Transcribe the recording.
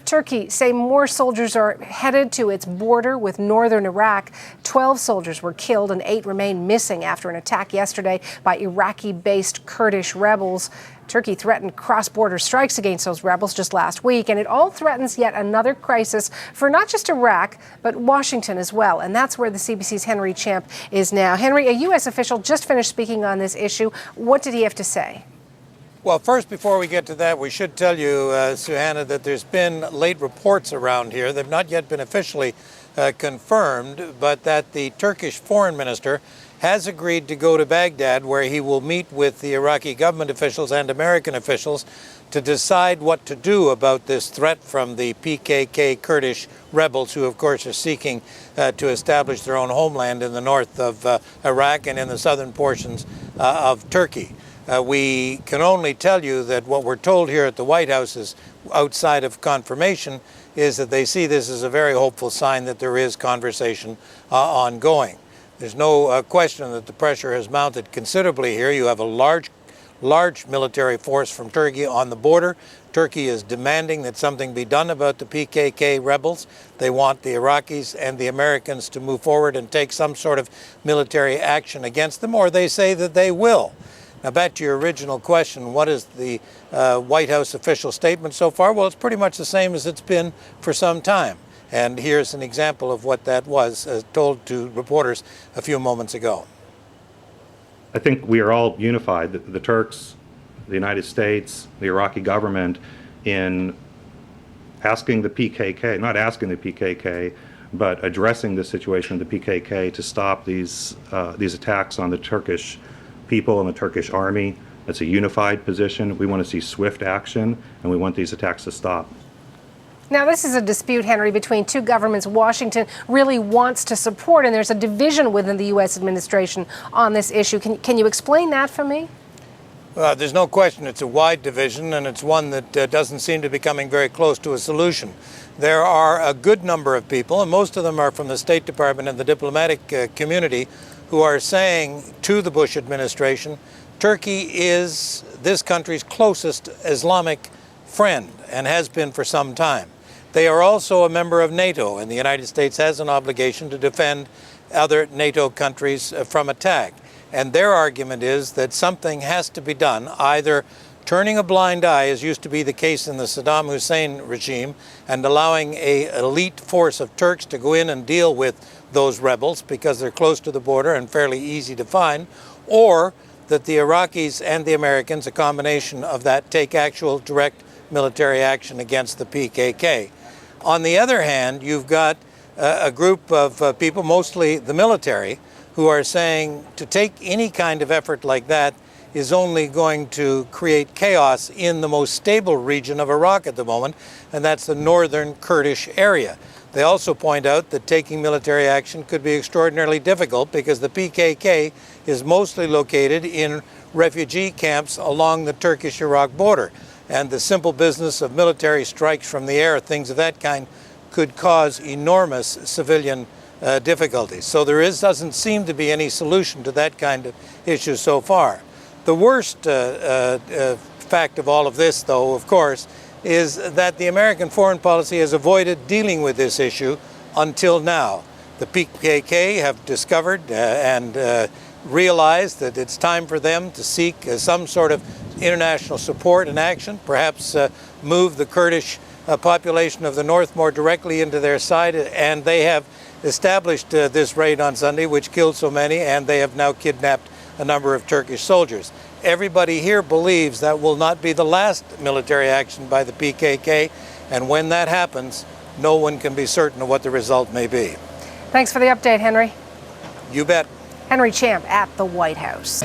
Turkey say more soldiers are headed to its border with northern Iraq. 12 soldiers were killed and 8 remain missing after an attack yesterday by Iraqi-based Kurdish rebels. Turkey threatened cross-border strikes against those rebels just last week, and it all threatens yet another crisis for not just Iraq, but Washington as well. And that's where the CBC's Henry Champ is now. Henry, a U.S. official just finished speaking on this issue. What did he have to say? Well, first, before we get to that, we should tell you, Suhanna, that there's been late reports around here. They've not yet been officially confirmed, but that the Turkish foreign minister has agreed to go to Baghdad, where he will meet with the Iraqi government officials and American officials to decide what to do about this threat from the PKK Kurdish rebels, who, of course, are seeking to establish their own homeland in the north of Iraq and in the southern portions of Turkey. We can only tell you that what we're told here at the White House is, outside of confirmation, is that they see this as a very hopeful sign that there is conversation ongoing. There's no question that the pressure has mounted considerably here. You have a large military force from Turkey on the border. Turkey is demanding that something be done about the PKK rebels. They want the Iraqis and the Americans to move forward and take some sort of military action against them, or they say that they will. Now, back to your original question, what is the White House official statement so far? Well, it's pretty much the same as it's been for some time. And here's an example of what that was told to reporters a few moments ago. I think we are all unified, the Turks, the United States, the Iraqi government, in asking the PKK, not asking the PKK, but addressing the situation of the PKK to stop these attacks on the Turkish people and the Turkish army. It's a unified position. We want to see swift action, and we want these attacks to stop. Now, this is a dispute, Henry, between two governments Washington really wants to support, and there's a division within the U.S. administration on this issue. Can you explain that for me? There's no question it's a wide division, and it's one that doesn't seem to be coming very close to a solution. There are a good number of people, and most of them are from the State Department and the diplomatic community, who are saying to the Bush administration, Turkey is this country's closest Islamic friend and has been for some time. They are also a member of NATO, and the United States has an obligation to defend other NATO countries from attack. And their argument is that something has to be done, either turning a blind eye, as used to be the case in the Saddam Hussein regime, and allowing an elite force of Turks to go in and deal with those rebels because they're close to the border and fairly easy to find, or that the Iraqis and the Americans, a combination of that, take actual direct military action against the PKK. On the other hand, you've got a group of people, mostly the military, who are saying to take any kind of effort like that is only going to create chaos in the most stable region of Iraq at the moment, and that's the northern Kurdish area. They also point out that taking military action could be extraordinarily difficult because the PKK is mostly located in refugee camps along the Turkish-Iraq border. And the simple business of military strikes from the air, things of that kind, could cause enormous civilian difficulties. So there doesn't seem to be any solution to that kind of issue so far. The worst fact of all of this, though, of course, is that the American foreign policy has avoided dealing with this issue until now. The PKK have discovered and realized that it's time for them to seek some sort of international support and action, perhaps move the Kurdish population of the north more directly into their side, and they have established this raid on Sunday, which killed so many, and they have now kidnapped a number of Turkish soldiers. Everybody here believes that will not be the last military action by the PKK, and when that happens, no one can be certain of what the result may be. Thanks for the update, Henry. You bet. Henry Champ at the White House.